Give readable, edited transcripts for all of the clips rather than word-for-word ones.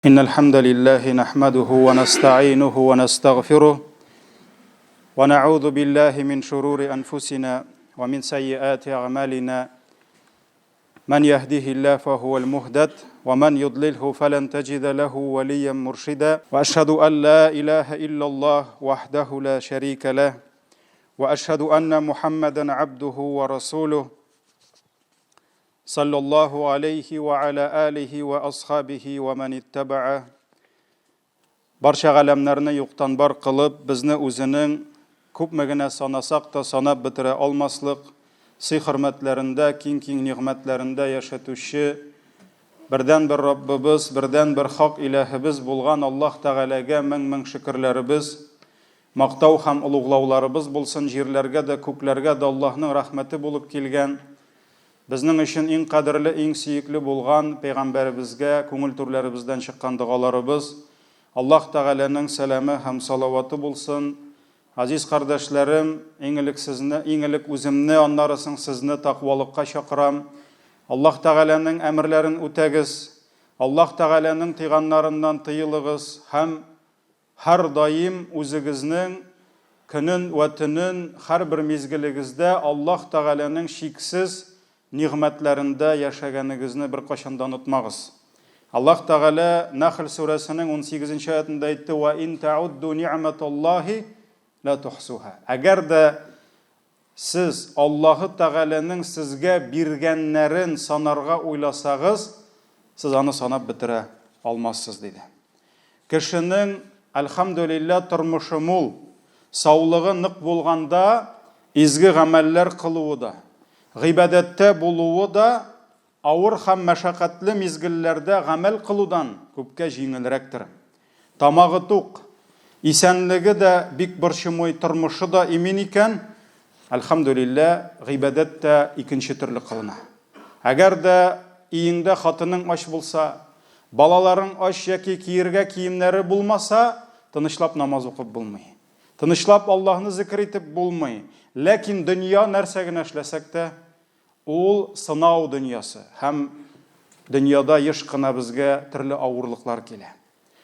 إن الحمد لله نحمده ونستعينه ونستغفره ونعوذ بالله من شرور أنفسنا ومن سيئات أعمالنا من يهده الله فهو المهتد ومن يضلله فلن تجد له وليا مرشدا وأشهد أن لا إله إلا الله وحده لا شريك له وأشهد أن محمدا عبده ورسوله صلى الله عليه وعلى آله وأصحابه ومن اتبعه Барша галәмнәрне юктан бар кылып, безне үзенең күпме генә санасак та санап бетерә алмаслык сый-хөрмәтләрендә, киң нигъмәтләрендә яшәтүче бердән бер Раббыбыз, бердән бер хак илаһыбыз булган Аллаһ Тәгаләгә мең шөкерләребез, мактау һәм улуглауларыбыз булсын, җирләргә дә, күкләргә дә Аллаһның рәхмәте булып килгән. Безнең өчен иң кадерле, иң сөекле булган пәйгамбәребезгә күңел түрләребездән чыккан дугаларыбыз, Аллаһ Тәгаләнең сәламе һәм салаваты булсын. Азиз кардәшләрем, иң элек үземне, аннары соң сезне тақвалыкка чакырам. Аллаһ Тәгаләнең әмерләрен үтәгез, Аллаһ Тәгаләнең тыйганнарыннан тыелыгыз һәм һәр даим үзегезнең көнен вә төнен һәрбер мизгелегездә Аллаһ Тәгаләнең шиксез нигъмәтләрендә яшәгәнегезне бер кашандан онытмагыз. Аллаһ Тәгалә Нахл сүрәсенең 18-нче аятында әйтте: "Ва ин таудду ни'маталлаһи ла тухсуха." Әгәр дә сез Аллаһ Тәгаләнең сезгә биргәннәрен санарга уйласагыз, сез аны санап бетерә алмассыз диде. Кешенең әлхәмдүлилләh тормышы мул, саулыгы нык булганда изге гамәлләр кылуы да, гыйбадәттә булуы да авыр һәм мәшәкатьле мизгелләрдә гамәл кылудан күпкә җиңелрәктер. Тамагы тук, исәнлеге дә бик борчымый, тормышы да имин икән, әлхәмдүлилләh, гыйбадәт тә икенче төрле кылына. Әгәр дә иеңдә хатының аш булса, балаларың аш яки киергә киемнәре булмаса, тынычлап намаз укып булмый. Тынычлап Аллаһны зикр итеп булмый. Ләкин дөнья нәрсә генә эшләсәк тә, ул сынау дөньясы. Һәм дөньяда еш кына безгә төрле авырлыклар килә.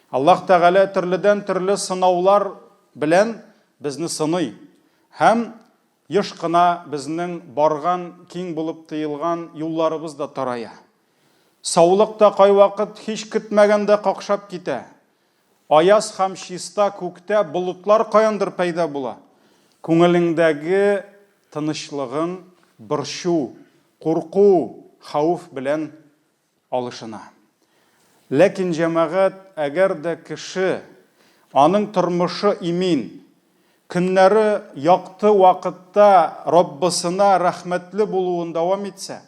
Аллаһ Тәгалә төрледән төрле сынаулар белән безне сыный. Һәм еш кына безнең барган, киң булып тыелган юлларыбыз да тарая. Саулык та кайвакыт һич көтмәгәндә какшап китә. Аяз һәм чиста күктә болытлар каяндыр пайда була. Күңелеңдәге тынычлыгың борчу, курку, хауф белән алышына. Ләкин җәмәгать, әгәр дә кеше аның тормышы имин, көннәре якты вакытта Раббысына рәхмәтле булуын дәвам итсә,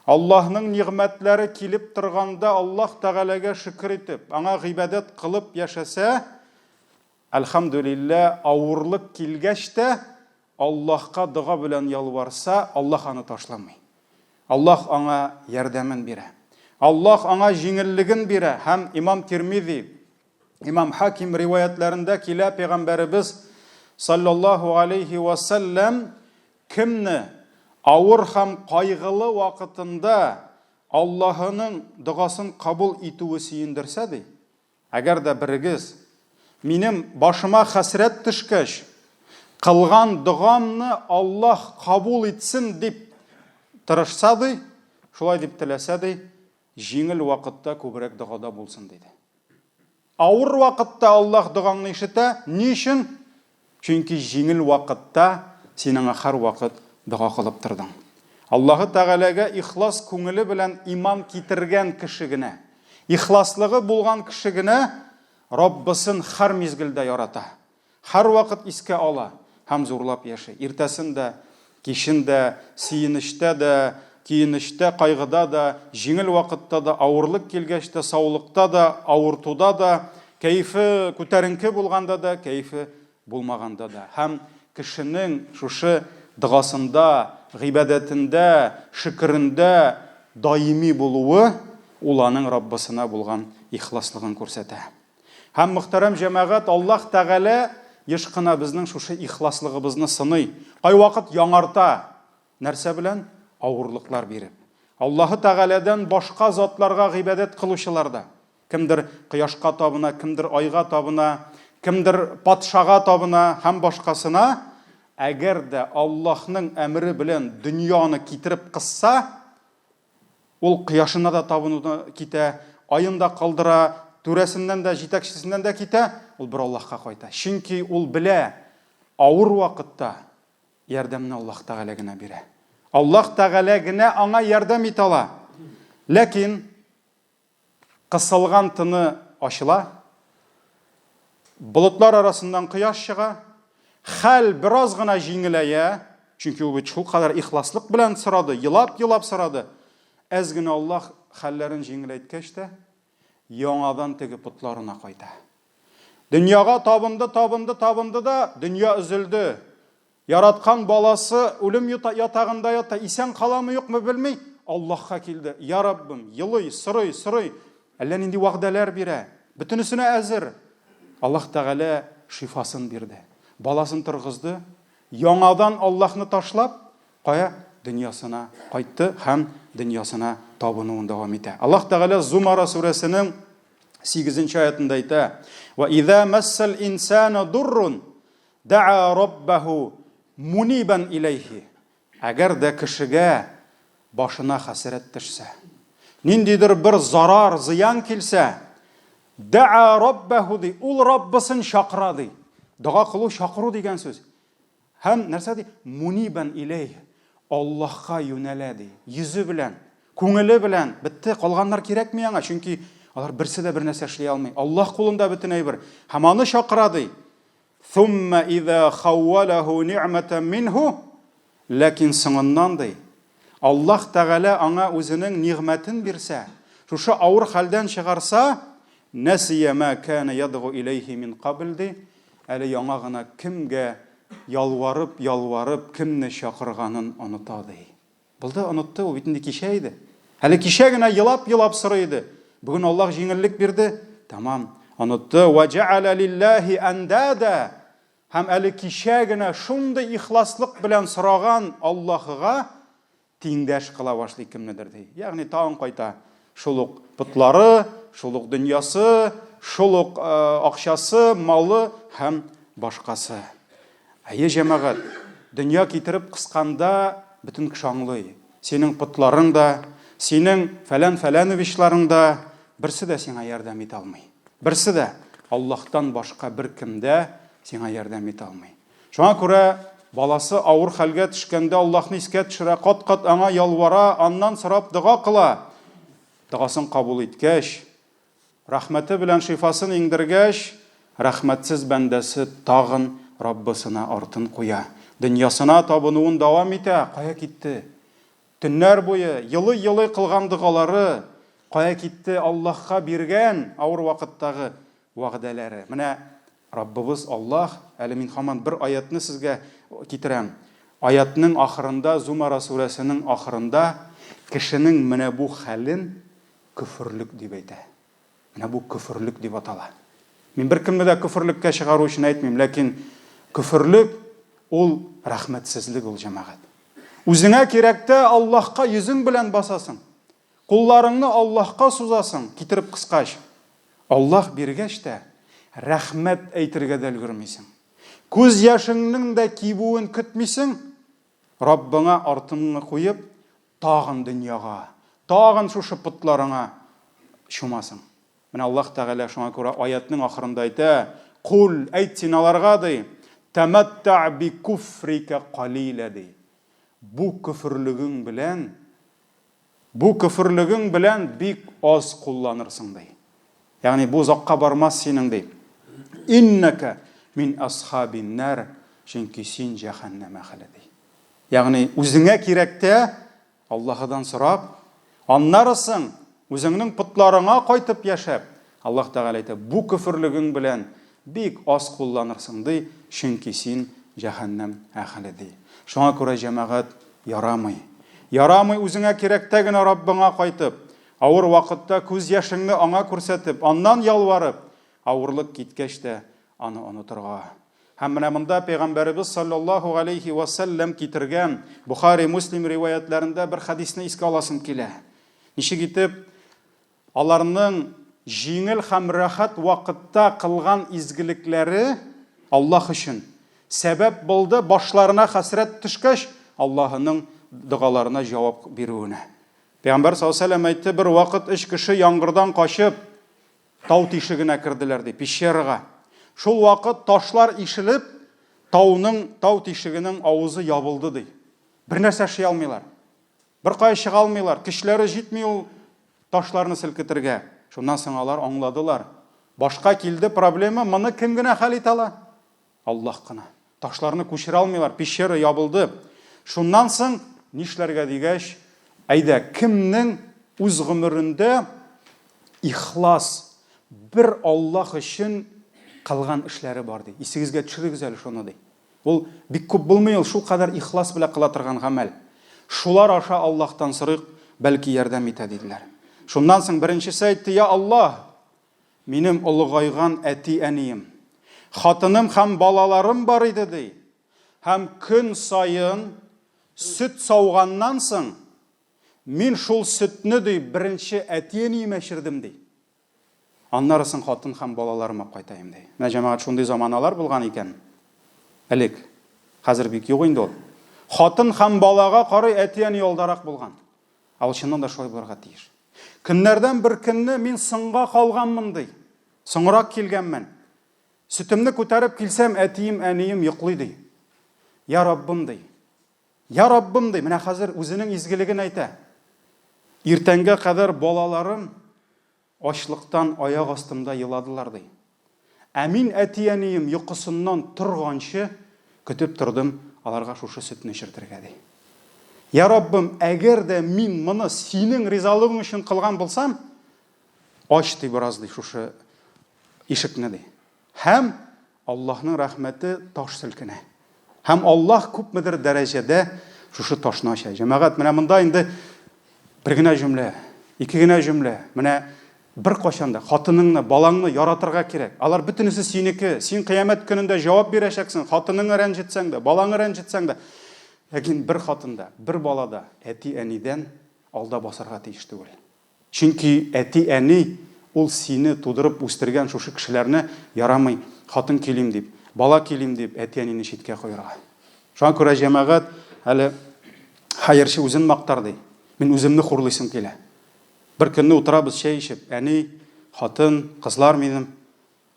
Аллаһның нигъмәтләре килеп торганда Аллаһ Тәгаләгә шөкр итеп, аңа гыйбадәт кылып яшәсә, әлхәмдүлилләh, авырлык килгәч тә Аллаһка дуга белән ялварса, Аллаһ аны ташламый. Аллаһ аңа ярдәмен бирә. Аллаһ аңа җиңеллеген бирә. Һәм Имам Тирмизи, Имам Хаким риваятларында килә, пәйгамбәребез саллаллаһу алейхи ва саллям кемне авыр һәм кайгылы вакытында Аллаһының дугасын кабул итүе сөендерсә ди, әгәр дә берегез минем башыма хәсрәт төшкәч, кылган дугамны Аллаһ кабул итсен дип тырышса ди, шулай дип теләсә ди, җиңел вакытта күбрәк дугада булсын диде. Авыр вакытта Аллаһ дугаңны ишетә, ни өчен? Чөнки җиңел вакытта синең һәр вакыт дуга кылып тордың. Аллаһ Тәгаләгә ихлас күңеле белән иман китергән кеше генә, ихласлыгы булган кеше генә Раббысын һәр мизгелдә ярата. Һәр вакыт искә ала һәм зурлап яши. Иртәсендә, кичендә, сөенештә дә, киенештә, кайгыда да, җиңел вакытта да, авырлык килгәч тә, саулыкта да, авыртуда да, кәефе күтәренке булганда да, кәефе булмаганда да. Һәм кешенең шушы дугасында, гыйбадәтендә, шөкрендә даими булуы ул аның Раббысына булган ихласлыгын күрсәтә. Һәм мөхтәрәм җәмәгать, Аллаһ Тәгалә еш кына безнең шушы ихласлыгыбызны сыный. Кайвакыт яңарта. Нәрсә белән? Авырлыклар биреп. Аллаһ Тәгаләдән башка затларга гыйбадәт кылучыларда, Кемдер кояшка табына, кемдер айга табына, кемдер патшага табына һәм башкасына. Әгәр дә Аллаһның әмере белән дөньяны китереп кысса, ул кояшына да табынудан китә, айын да калдыра, түрәсеннән дә, җитәкчесеннән дә китә, ул бер Аллаһка кайта. Чөнки ул белә, авыр вакытта ярдәмне Аллаһ Тәгалә генә бирә. Аллаһ Тәгалә генә аңа ярдәм итә ала. Ләкин кысылган тыны ачыла, болытлар арасыннан кояш чыга, хәл бераз гына җиңеләя, чөнки ул бит шул кадәр ихласлык белән сорады, елап-елап сорады. Әз генә Аллаһ хәлләрен җиңеләйткәч тә, яңадан теге путларына кайта. Дөньяга табынды да, дөнья өзелде. Яраткан баласы үлем ятагында ята, исән каламы юкмы белми, Аллаһка килде. Я Раббым, елый, сорый, әллә нинди вәгъдәләр бирә. Бөтенесенә әзер. Аллаһ Тәгалә шифасын бирде. Баласын торгызды, яңадан Аллаһны ташлап, кая дөньясына кайтты һәм дөньясына табынуын дәвам итә. Аллаһ Тәгалә Зумара сүрәсенең 8-нче аятында әйтә: "Ва иза массал инсана дуррун да'a раббаху мунибан илейхи." Әгәр дә кешегә башына хәсрәт төшсә, ниндидер бер зарар, зыян килсә, да'a раббаху ди, ул Раббысын чакыра ди. Дуга кылу чакыру дигән сүз. Һәм нәрсә ди? Мунибан илейхи. Аллаһка юнәлә ди. Йөзе белән, күңеле белән. Битте, калганнар кирәкми аңа, чөнки алар берсе дә бер нәрсә эшли алмый. Аллаһ кулында бөтен әйбер. Һәм аны чакыра ди. Thumma idha khawwalahu ni'matan minhu, ләкин соңыннан ди, Аллаһ Тәгалә аңа үзенең ниғмәтен бирсә, шушы авыр хәлдән чыгарса, насия ма кана ядгу илейхи мин qabl ди, әле яңа гына кемгә ялварып, кемне чакырганын оныта ди. Булды, онытты, ул бит инде кичә иде. Әле кичә генә елап сорый иде. Бүген Аллаһ җиңеллек бирде. Тамам, онытты. Ва жа'ала лиллаһи андада. Һәм әле кичә генә шундый ихласлык белән сораган Аллаһыга тиңдәш кыла башлый кемнедер ди. Ягъни тагын кайта. Шулык путлары, шулык дөньясы, шулык акчасы, малы һәм башкасы. Әйе җәмәгать, дөнья китереп кысканда бөтен кеше аңлый. Синең путларың да, синең фәлән-фәләновичларың да берсе дә сиңа ярдәм итә алмый. Берсе дә Аллаһтан башка бер кемдә сиңа ярдәм итә алмый. Шуңа күрә баласы авыр хәлгә төшкәндә Аллаһны искә төшерә, кат-кат аңа ялвара, аннан сорап дуга кыла. Дугасын кабул иткәч, рәхмәте белән шифасын иңдергәч, рәхмәтсез бәндәсе тагын Раббысына артын куя. Дөньясына табынуын дәвам итә. Кая китте? Төннәр буе йылы кылган дугалары кая китте? Аллаһка биргән авыр вакыттагы вәгъдәләре. Менә Раббыбыз Аллаһ, әле мин һаман бер аятны сезгә китерәм. Аятның ахырында, Зумара сүрәсенең ахырында кешенең менә бу хәлен күфрлек дип әйтә. Менә бу күфрлек дип атала. Мин бер кемне дә күфрлеккә чыгару өчен әйтмим, ләкин күфрлек ул рәхмәтсезлек ул җәмәгать. Үзеңә кирәктә Аллаһка йөзең белән басасың. Кулларыңны Аллаһка сузасың, китереп кыскач. Аллаһ биргәч тә рәхмәт әйтергә дә өлгермисең. Күз яшыңның да кибуын көтмисең, Раббыңа артыңны куеп, тагын дөньяга, тагын шушы путларыңа чумасың. Менә Аллаһ Тәгалә шуңа күрә аятның ахырында әйтә: "Кул әйт син аларга ди, таматтә би куфрика қалила ди." Бу күфрлегең белән бик аз кулланырсың ди. Ягъни бу закка бармас синең ди. Иннaka min ashabin nar, чөнки син җәһәннәм әһле ди. Ягъни үзеңә кирәктә Аллаһыдан сорап, аннарысың үзеңнең путларыңа кайтып яшәп, Аллаһ Тәгалә әйтә: "Бу күфрлегең белән бик аз кулланырсың ди, чөнки син җәһәннәм әһле ди." Шуңа күрә җәмәгать ярамый. Ярамый үзеңә кирәктә генә Раббыңа кайтып, авыр вакытта күз яшыңны аңа күрсәтеп, аннан ялварып, авырлык киткәч тә аны онытырга. Һәм менә монда Пәйгамбәрбез саллаллаһу алейхи ва саллям китергән Бухари, Муслим риваятларында бер хадисне искә аласым килә. Ничек итеп аларның жеңіл һәм рахат вакытта кылган изгелекләре Аллаһ өчен сәбәп булды башларына хәсрәт төшкәч Аллаһының дугаларына җавап бирүенә. Пәйгамбәр саллаллаһу алейһи ва сәллям әйтте, бер вакыт 3 кеше яңгырдан качып тау тишегенә керделәр ди, пещерага. Шул вакыт ташлар ишелеп, тау тишегенең авызы ябылды ди. Бер нәрсә эшли алмыйлар. Бер кая чыга алмыйлар. Кишләре җитми ул ташларны селкетергә. Шуннан соң алар аңладылар. Башка килде проблема, моны кем генә хәл итә ала? Аллаһ кына. Ташларны күчерә алмыйлар, пещера ябылды. Шуннан соң нишләргә дигәч, әйдә, кемнең үз гомерендә ихлас бер Аллаһ өчен кылган эшләре бар ди. Исегезгә төшерегез әле шуны ди. Ул бик күп булмый, ул шул кадәр ихлас белән кыла торган гамәл. Шулар аша Аллаһтан сорыйк, бәлки ярдәм итә диделәр. Шуннан соң беренчесе әйтте, я Аллаһ, минем улыгайган әти-әнием, хатыным һәм балаларым бар иде ди. Һәм көн сайын сөт сауганнан соң мин шул сөтне ди беренче әти-әниемә эчердем ди. Аннарысын хатын һәм балаларыма кайтайым ди. Менә җәмәгать шундый заманалар булган икән. Элек, хәзер бик юк инде ул. Хатын һәм балага карый әти-әни алдарак булган. Ал чыннан да шулай булырга тиеш. Көннәрдән бер көнне мин сыңга калганмын ди. Соңрак килгәнмен. Сөтемне күтәреп килсәм, әтием, әнием йоклый ди. Я Раббым ди. Я Раббым ди. Менә хәзер үзенең изгелеген әйтә. Иртәнгә кадәр балаларым ачлыктан аяк астымда еладылар ди. Ә мин әти-әнием йокысыннан торганчы көтеп тордым, аларга шушы сөтне эчертергә ди. Я Раббым, әгәр дә мин моны синең ризалыгың өчен кылган булсам, ач ди бераз ди шушы ишекне ди. Һәм Аллаһның рәхмәте таш селкенә. Һәм Аллаһ күпмедер дәрәҗәдә шушы ташны ача. Җәмәгать, менә монда инде бер генә җөмлә, ике генә җөмлә. Менә бер кашанда хатыныңны, балаңны яратырга кирәк. Алар бөтенесе синеке. Син кыямәт көнендә җавап бирәчәксең. Хатыныңны рәнҗетсәң дә, балаңны рәнҗетсәң дә. Ләкин бер хатында, бер балада әти-әнидән алда басарга тиеш түгел. Чөнки әти-әни ул сине тудырып үстергән шушы кешеләрне ярамый, хатын килим дип, бала килим дип әти-әнине читкә куярга. Шуңа күрә җәмәгать әле хәерче үзен мактар ди. Мин үземне хурлыйсым килә. Бер көнне утырабыз чәй ичеп, әни, хатын, кызлар минем,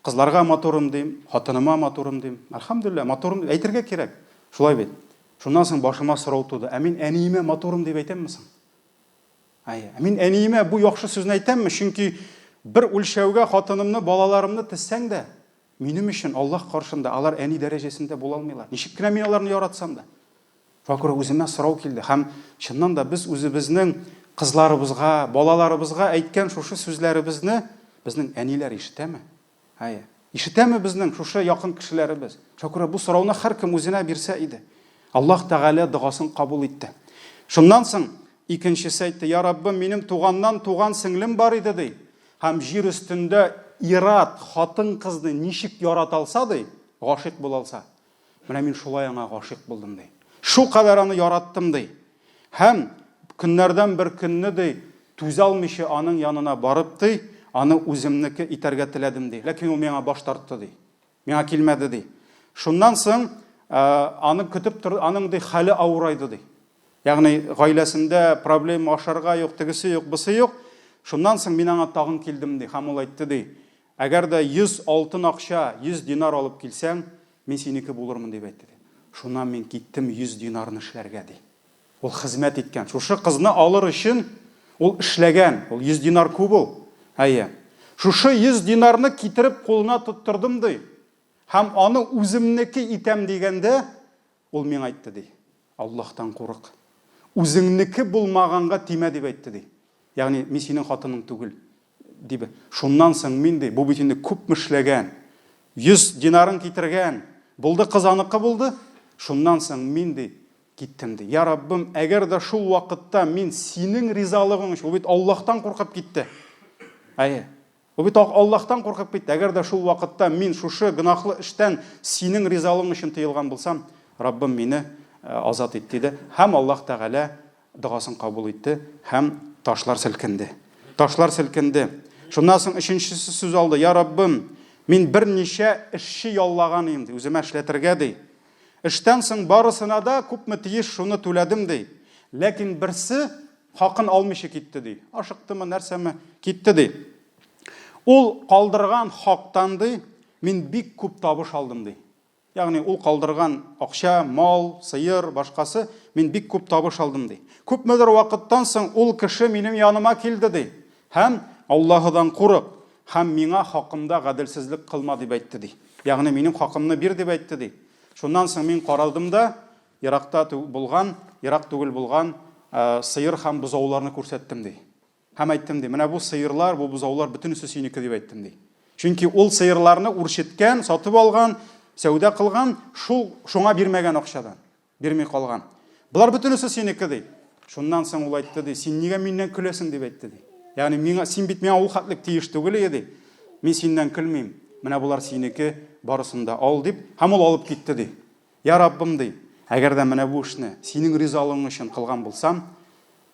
кызларга матурым дим, хатыныма матурым дим. Әлхәмдүлилләh, матурым әйтергә кирәк. Шулай бит. Шуннан соң башыма сорау туды. Ә мин әниемә матурым дип әйтәмме соң? Мин әниемә бу яхшы сүзне әйтәмме? Чөнки бер үлчәүгә хатынымны, балаларымны тезсәң дә, минем өчен Аллаһ каршында алар әни дәрәҗәсендә була алмыйлар. Ничек кенә мин аларны яратсам да. Шуңа күрә үземә сорау килде. Һәм чыннан да без үзебезнең кызларыбызга, балаларыбызга әйткән шушы сүзләребезне безнең әниләр ишетәме? Ишетәме безнең шушы якын кешеләребез? Шуңа күрә бу сорауны һәркем үзенә бирсә иде. Аллаһ Тәгалә дугасын кабул итте. Шуннан соң икенчесе әйтте, я Раббым, минем туганнан туган сеңлем бар иде ди. Һәм җир өстендә ират, хатын кызны ничек ярата алса ди, гашыйк була алса. Менә мин шулай аңа гашыйк булдым ди. Шу кадәр аны яраттым ди. Һәм көннәрдән бер көнне ди, түзә алмыйча аның янына барып ди, аны үземнеке итәргә теләдем ди. Ләкин ул миңа баш тартты ди. Миңа килмәде ди. Шуннан соң аны көтеп торды, аның ди хәле авырайды ди. Ягъни гаиләсендә проблема ашарга юк, тегесе юк, бусы юк. Шуннан соң мин аңа тагын килдем ди. Һәм ул әйтте ди, әгәр дә 100 алтын акча, 100 динар алып килсәң, мин синеке булырмын дип әйтте ди. Шуннан мин киттем 100 динарны эшләргә ди. Ул хезмәт иткән. Шушы кызны алыр өчен ул эшләгән. Ул 100 динар күп ул. Шушы 100 динарны китереп кулына тоттырдым ди. Һәм аны үземнеке итәм дигәндә, ул миңа әйтте ди. Аллаһтан курык. Үзеңнеке булмаганга тимә дип әйтте ди. Ягъни мин синең хатының түгел дип. Шуннан соң мин ди, бу бит инде күп эшләгән. 100 динарын китергән. Булды, кызаныкы булды. Шуннан соң мин ди киттем ди. Я Раббым, әгәр дә шул вакытта мин синең ризалыгың өчен, ул бит Аллаһтан куркып китте. Ул бит Аллаһтан куркып китте. Әгәр дә шул вакытта мин шушы гынахлы эштән синең ризалыгың өчен тыелган булсам, Раббым мине азат ит диде. Һәм Аллаһ Тәгалә дугасын кабул итте, һәм ташлар селкенде. Ташлар селкенде. шуннан соң өченчесе сүз алды. Я Раббым, мин берничә эшче яллаган идем ди, үземә эшләтергә ди. Эштән соң барысына да күпме тиеш шуны түләдем ди. Ләкин берсе хакын алмыйча китте ди. Ашыктымы, нәрсәме китте ди. Ул калдырган хактан ди, мин бик күп табыш алдым ди. Ягъни ул калдырган акча, мал, сыер, башкасы, мин бик күп табыш алдым ди. Күпмедер вакыттан соң ул кеше минем яныма килде ди. Һәм Аллаһыдан курык, һәм миңа хакымда гаделсезлек кылма дип әйтте ди. Ягъни минем хакымны бир дип әйтте ди. Шуннан соң мин каралдым да, ерак түгел булган сыер һәм бузауларны күрсәттем ди. Һәм әйттем ди, менә бу сыерлар, бу бузаулар бөтенесе синеке дип әйттем ди. Чөнки ул сыерларны үрчеткән, сатып алган, сәүдә кылган, шуңа бирмәгән акчадан, бирми калган. Булар бөтенесе синеке ди. Шуннан соң ул әйтте ди, син нигә миннән көләсең дип әйтте ди. Ягъни миңа син бит миңа ул хатлык тиеш түгел иде. Мин синнән көлмим. Менә булар синеке, барысын да ал дип, һәм ул алып китте ди. Я Раббым ди, әгәр дә менә бу эшне синең ризалыгың өчен кылган булсам,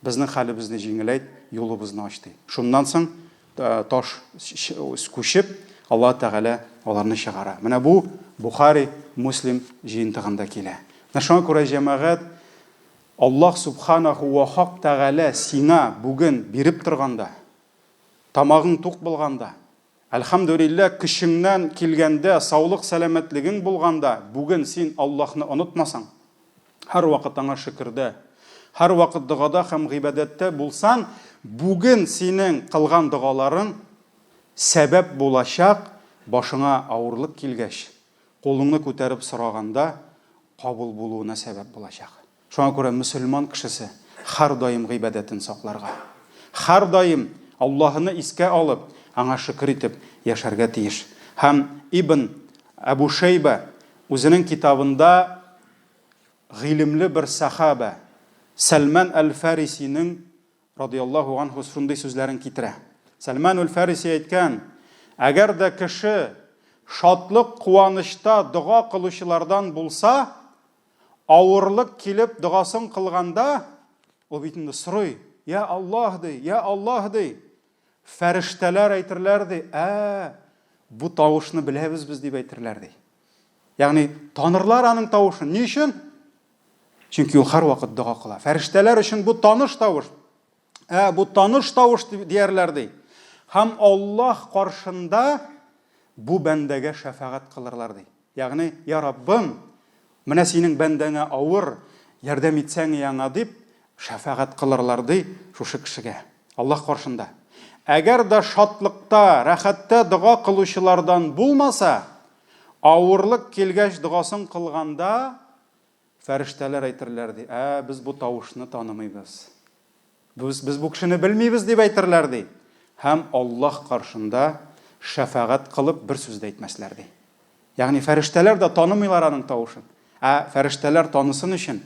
безнең хәлебезне җиңеләйт, юлыбызны ач ди. Шуннан соң таш күчеп, Алла Тәгалә аларны чыгара. Менә бу Бухари, Муслим җыентыгында килә. Шуңа күрә җәмәгать, Аллаһ Субханаху ва Хак Тәгалә сиңа бүген биреп торганда, тамагың тук булганда, әлхәмдүлилләh, кешеңнән килгәндә, саулык, сәламәтлегең булганда, бүген син Аллаһны онытмасаң, һәр вакыт аңа шөкердә, һәр вакыт дугада һәм гыйбадәттә булсаң, бүген синең кылган дугаларың сәбәп булачак, башыңа авырлык килгәч, кулыңны күтәреп сораганда кабул булуына сәбәп булачак. Шуңа күрә мөселман кешесе һәр даим гыйбадәтен сакларга, һәр даим Аллаһны искә алып, аңа шөкер итеп яшәргә тиеш. Һәм Ибн Абу Шайба үзенең китабында гыйлемле бер сахаба Сәлман әл-Фарисинең радиллаһу анһу шундый сүзләрен китерә. Сәлман әл-Фариси әйткән, әгәр дә кеше шатлык, куанычта дуга кылучылардан булса, авырлык килеп дугасын кылганда, ул бит инде сорый, я Аллаһ ди, я Аллаһ ди. Фәрештәләр әйтерләр ди, бу тавышны беләбез без дип әйтерләр ди. Ягъни танырлар аның тавышын. Ни өчен? Чөнки ул һәр вакыт дуга кыла. Фәрештәләр өчен бу таныш тавыш. Бу таныш тавыш диярләр ди. Һәм Аллаһ каршында бу бәндәгә шәфаәт кылырлар ди. Ягъни, я Раббым, менә синең бәндәңә авыр, ярдәм итсәң яңа дип шәфаәт кылырлар ди шушы кешегә. Аллаһ каршында. Әгәр дә шатлыкта, рәхәттә дуга кылучылардан булмаса, авырлык килгәч дугасын кылганда, фәрештәләр әйтерләр ди, без бу тавышны танымыйбыз. Без бу кешене белмибез дип әйтерләр ди. Һәм Аллаһ каршында шәфаәт кылып бер сүз дә әйтмәсләр ди. Ягъни фәрештәләр дә танымыйлар аның тавышын. Фәрештәләр танысын өчен,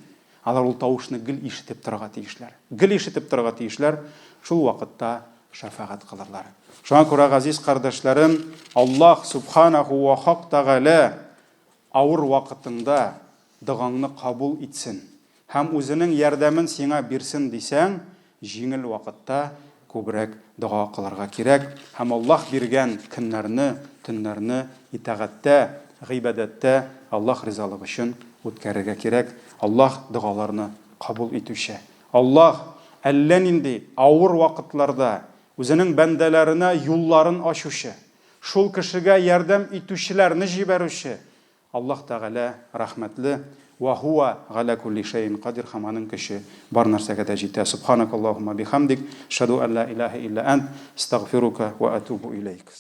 алар ул тавышны гел ишетеп торырга тиешләр. Гел ишетеп торырга тиешләр, шул вакытта шәфаәт кылырлар. Шуңа күрә, газиз кардәшләрем, Аллаһ Субханаху ва Хак Тәгалә авыр вакытында дугаңны кабул итсен һәм үзенең ярдәмен сиңа бирсен дисәң, җиңел вакытта күбрәк дуга кылырга кирәк һәм Аллаһ биргән көннәрне, төннәрне итагатьтә, гыйбадәттә Аллаһ ризалыгы өчен үткәрергә кирәк. Аллаһ дугаларны кабул итүче. Аллаһ әллә нинди авыр вакытларда үзенең бәндәләренә юлларын ачучы, шул кешегә ярдәм итүчеләрне җибәрүче. Аллаһ Тәгалә рәхмәтле, ва хуа галя кулли шайин кадир, һәм аның көче бар нәрсәгә дә җитә. Субханакаллаһумма бихамдик, шаду ан ла илаха илля ант, астагфирука ва атубу илейк.